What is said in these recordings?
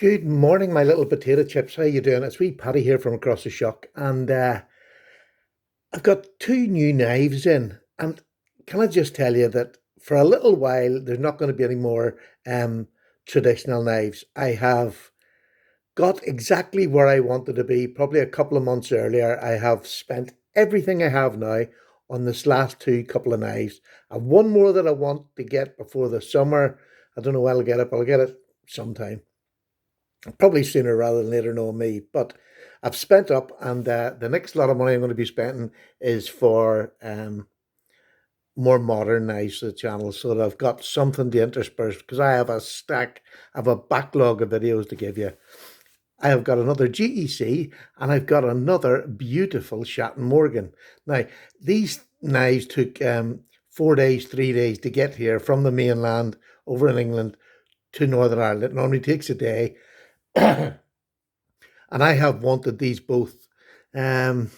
Good morning, my little potato chips. How you doing? It's wee Paddy here from across the shock, and I've got two new knives in. And can I just tell you that for a little while there's not going to be any more traditional knives. I have got exactly where I wanted to be. Probably a couple of months earlier, I have spent everything I have now on this last two couple of knives. I've one more that I want to get before the summer. I don't know when I'll get it, but I'll get it sometime. Probably sooner rather than later, knowing me. But I've spent up, and the next lot of money I'm going to be spending is for more modern knives for the channel, so that I've got something to intersperse. Because I have a backlog of videos to give you. I have got another GEC, and I've got another beautiful Shatten Morgan. Now, these knives took 4 days, 3 days to get here from the mainland over in England to Northern Ireland. It normally takes a day. And I have wanted these both. Um,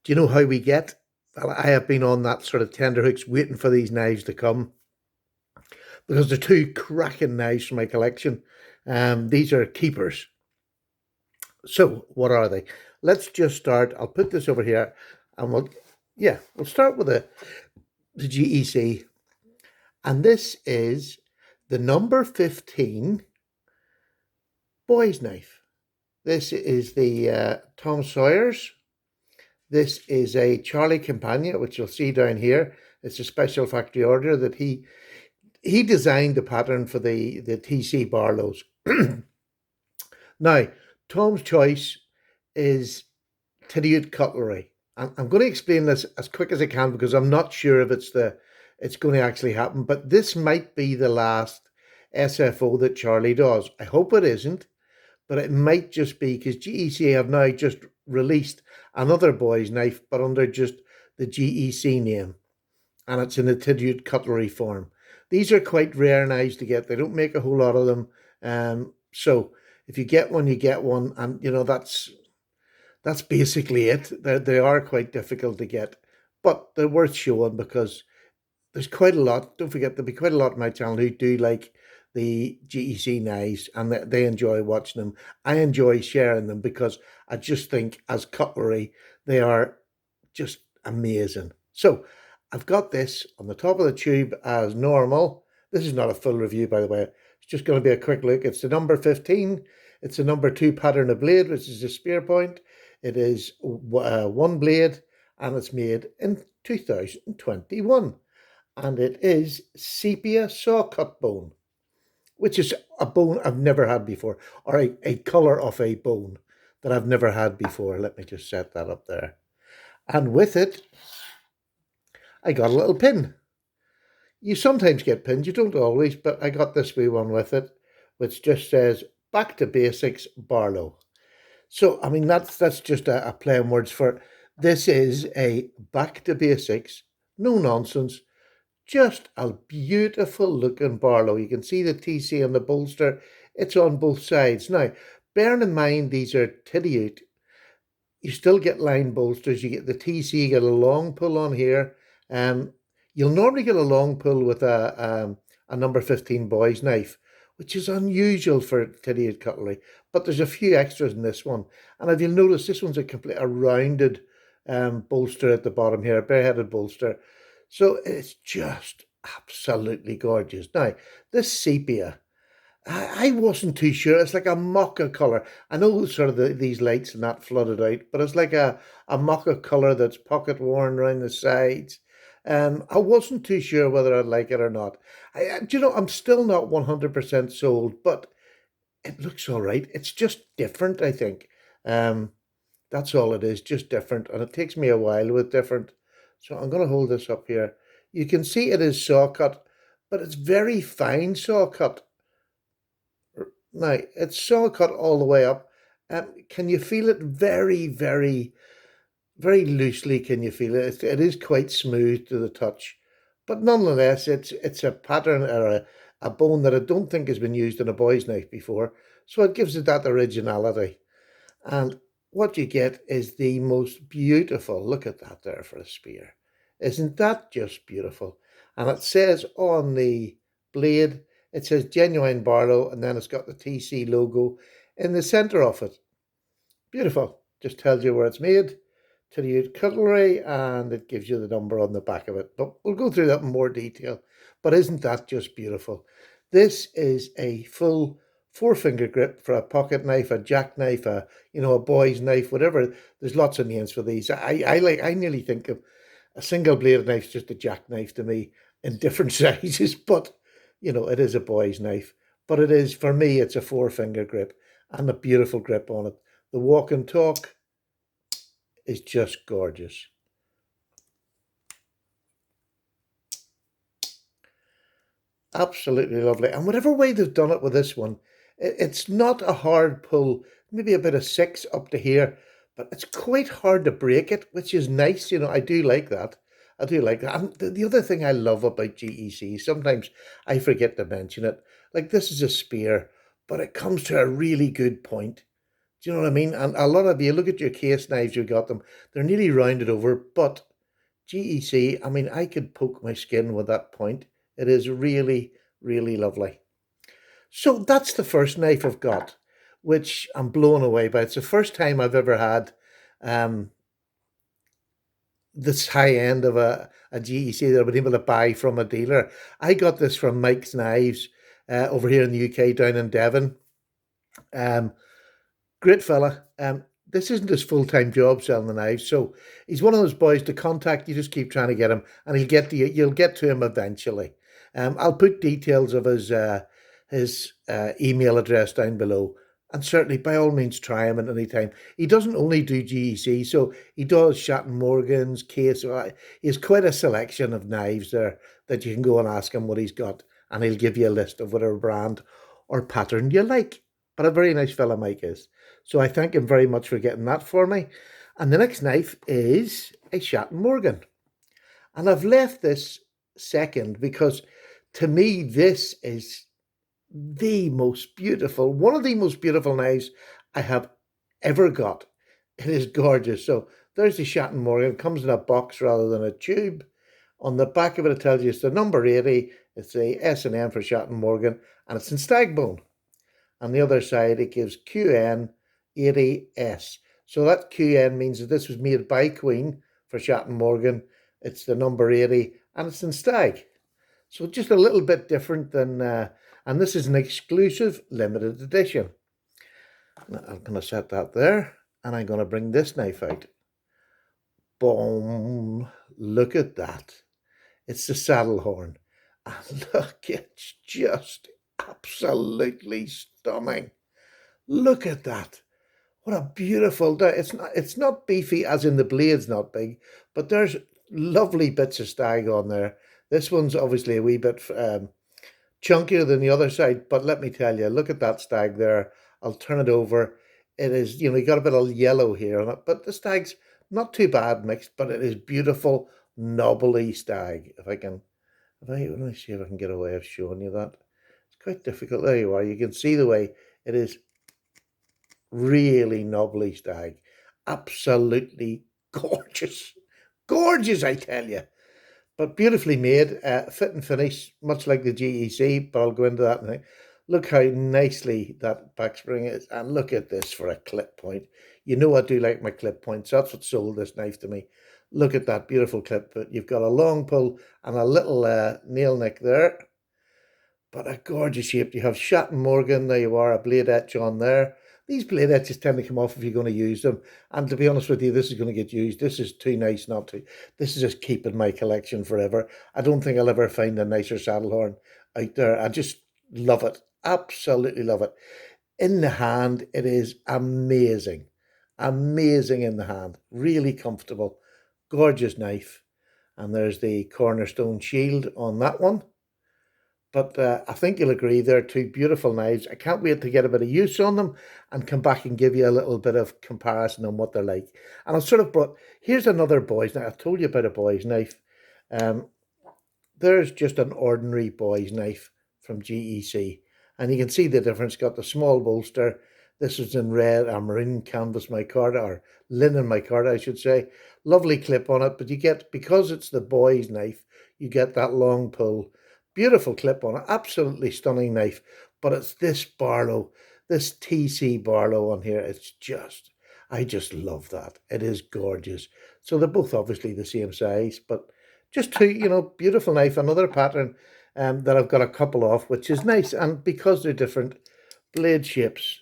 do you know how we get? Well, I have been on that sort of tenterhooks waiting for these knives to come because they're two cracking knives from my collection. These are keepers. So what are they? Let's just start. I'll put this over here, and we'll start with the GEC, and this is the number 15 boy's knife. This is the Tom Sawyer's. This is a Charlie Campagna, which you'll see down here. It's a special factory order that he designed the pattern for the TC Barlows. Now, Tom's choice is Tidiot cutlery. I'm going to explain this as quick as I can because I'm not sure if it's going to actually happen. But this might be the last SFO that Charlie does. I hope it isn't, but it might just be because GEC have now just released another boy's knife, but under just the GEC name, and it's in the Tidiot cutlery form. These are quite rare knives to get. They don't make a whole lot of them, so if you get one, you get one, and that's basically it. They are quite difficult to get, but they're worth showing because there's quite a lot. Don't forget, there'll be quite a lot on my channel who do like the GEC knives, and they enjoy watching them. I enjoy sharing them because I just think as cutlery, they are just amazing. So I've got this on the top of the tube as normal. This is not a full review, by the way. It's just going to be a quick look. It's the number 15. It's the number 2 pattern of blade, which is a spear point. It is one blade, and it's made in 2021. And it is sepia saw cut bone, which is a bone I've never had before, or a colour of a bone that I've never had before. Let me just set that up there. And with it, I got a little pin. You sometimes get pins, you don't always, but I got this wee one with it, which just says, "Back to Basics, Barlow." So, I mean, that's just a play on words for this is a back to basics, no nonsense, just a beautiful looking Barlow. You can see the TC on the bolster. It's on both sides. Now, bearing in mind these are Tidiot, you still get line bolsters. You get the TC, you get a long pull on here. You'll normally get a long pull with a number 15 boy's knife, which is unusual for Tidiot cutlery. But there's a few extras in this one. And if you'll notice, this one's a rounded bolster at the bottom here, a bareheaded bolster. So it's just absolutely gorgeous. Now, this sepia, I wasn't too sure. It's like a mocha colour. I know sort of these lights and that flooded out, but it's like a mocha colour that's pocket worn around the sides. I wasn't too sure whether I'd like it or not. I'm still not 100% sold, but it looks all right. It's just different, I think. Um, that's all it is, just different. And it takes me a while with different. So I'm going to hold this up here. You can see it is saw cut, but it's very fine saw cut. Now, it's saw cut all the way up. Can you feel it very, very, very loosely? Can you feel it? It is quite smooth to the touch. But nonetheless, it's a pattern or a bone that I don't think has been used in a boy's knife before. So it gives it that originality. And what you get is the most beautiful, look at that there for a spear. Isn't that just beautiful? And it says on the blade, It says Genuine Barlow, and then it's got the TC logo in the centre of it. Beautiful. Just tells you where it's made, to the cutlery, and it gives you the number on the back of it. But we'll go through that in more detail. But isn't that just beautiful? This is a full four-finger grip for a pocket knife, a jackknife, a boy's knife, whatever. There's lots of names for these. I nearly think of a single bladed knife just a jackknife to me in different sizes, but it is a boy's knife. But it is, for me, it's a four-finger grip and a beautiful grip on it. The walk and talk is just gorgeous. Absolutely lovely. And whatever way they've done it with this one, it's not a hard pull, maybe a bit of six up to here, but it's quite hard to break it, which is nice. I do like that. I do like that. And the other thing I love about GEC, sometimes I forget to mention it, like this is a spear, but it comes to a really good point. Do you know what I mean? And a lot of you look at your case knives, you got them, they're nearly rounded over, but GEC, I mean, I could poke my skin with that point. It is really, really lovely. So that's the first knife I've got, which I'm blown away by. It's the first time I've ever had um, this high end of a GEC that I've been able to buy from a dealer. I got this from Mike's Knives over here in the UK, down in Devon. Um, Great fella. This isn't his full-time job selling the knives, so he's one of those boys to contact. You just keep trying to get him, and he'll get to you. You'll get to him eventually. I'll put details of his email address down below, and certainly by all means try him at any time. He doesn't only do GEC, so he does Shatten Morgan's case. He has quite a selection of knives there that you can go and ask him what he's got, and he'll give you a list of whatever brand or pattern you like. But a very nice fella Mike is. So I thank him very much for getting that for me. And the next knife is a Shatten Morgan. And I've left this second because to me this is one of the most beautiful knives I have ever got. It is gorgeous. So there's the Shatten Morgan. It comes in a box rather than a tube. On the back of it, it tells you it's the number 80. It's the S&M for Shatten Morgan, and it's in stag bone. On the other side, it gives QN80S. So that QN means that this was made by Queen for Shatten Morgan. It's the number 80, and it's in stag. So just a little bit different than, and this is an exclusive limited edition. Now, I'm going to set that there, and I'm going to bring this knife out. Boom! Look at that. It's the saddlehorn. And look, it's just absolutely stunning. Look at that. What a beautiful day. It's not beefy as in the blade's not big, but there's lovely bits of stag on there. This one's obviously a wee bit chunkier than the other side, but let me tell you, look at that stag there. I'll turn it over. It is, you got a bit of yellow here on it, but the stag's not too bad mixed, but it is beautiful, knobbly stag. Let me see if I can get a way of showing you that. It's quite difficult. There you are. You can see the way it is really knobbly stag. Absolutely gorgeous. Gorgeous, I tell you. But beautifully made, fit and finish, much like the GEC, but I'll go into that in a minute. Look how nicely that backspring is. And look at this for a clip point. You know I do like my clip points. That's what sold this knife to me. Look at that beautiful clip. But you've got a long pull and a little nail nick there. But a gorgeous shape. You have Shatten Morgan. There you are, a blade etch on there. These blade etches tend to come off if you're going to use them. And to be honest with you, this is going to get used. This is too nice not to. This is just keeping my collection forever. I don't think I'll ever find a nicer saddlehorn out there. I just love it. Absolutely love it. In the hand, it is amazing. Amazing in the hand. Really comfortable. Gorgeous knife. And there's the cornerstone shield on that one. But I think you'll agree they're two beautiful knives. I can't wait to get a bit of use on them and come back and give you a little bit of comparison on what they're like. And I've sort of brought, here's another boy's knife. I've told you about a boy's knife. There's just an ordinary boy's knife from GEC. And you can see the difference. Got the small bolster. This is in red or maroon canvas micarta, or linen micarta, I should say. Lovely clip on it, but you get, because it's the boy's knife, you get that long pull. Beautiful clip on it, absolutely stunning knife. But it's this Barlow, this TC Barlow on here. It's just, I just love that. It is gorgeous. So they're both obviously the same size, but just two, beautiful knife. Another pattern that I've got a couple of, which is nice. And because they're different blade shapes,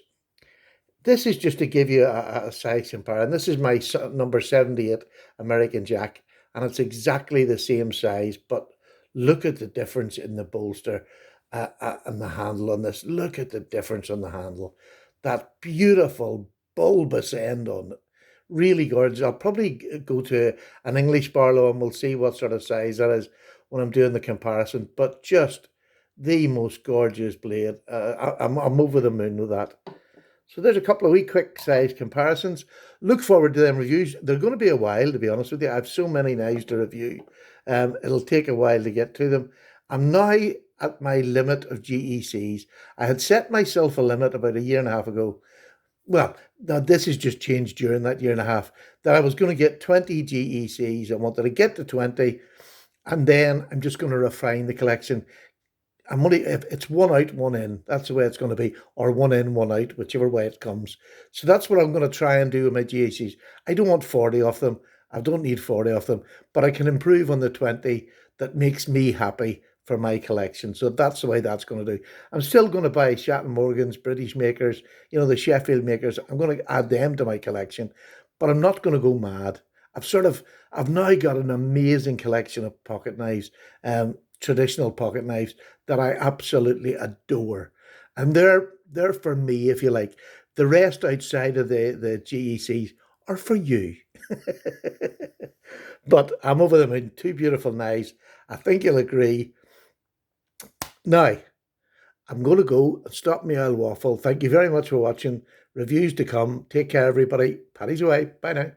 this is just to give you a size comparison. This is my number 78 American Jack, and it's exactly the same size, but look at the difference in the bolster and the handle on this. Look at the difference on the handle. That beautiful bulbous end on it. Really gorgeous. I'll probably go to an English Barlow and we'll see what sort of size that is when I'm doing the comparison, but just the most gorgeous blade. I'm over the moon with that. So there's a couple of wee quick size comparisons. Look forward to them reviews. They're going to be a while, to be honest with you. I have so many knives to review. It'll take a while to get to them. I'm now at my limit of GECs. I had set myself a limit about a year and a half ago. Well, now this has just changed during that year and a half, that I was going to get 20 GECs. I wanted to get to 20, and then I'm just going to refine the collection. I'm only, if it's one out, one in. That's the way it's going to be, or one in, one out, whichever way it comes. So that's what I'm going to try and do with my GACs. I don't want 40 of them. I don't need 40 of them, but I can improve on the 20 that makes me happy for my collection. So that's the way that's going to do. I'm still going to buy Shatten Morgans, British makers, the Sheffield makers. I'm going to add them to my collection, but I'm not going to go mad. I've now got an amazing collection of pocket knives, traditional pocket knives that I absolutely adore. And they're for me, if you like. The rest outside of the GECs are for you. But I'm over them in two beautiful knives. I think you'll agree. Now, I'm going to go and stop my oil waffle. Thank you very much for watching. Reviews to come. Take care, everybody. Paddy's away. Bye now.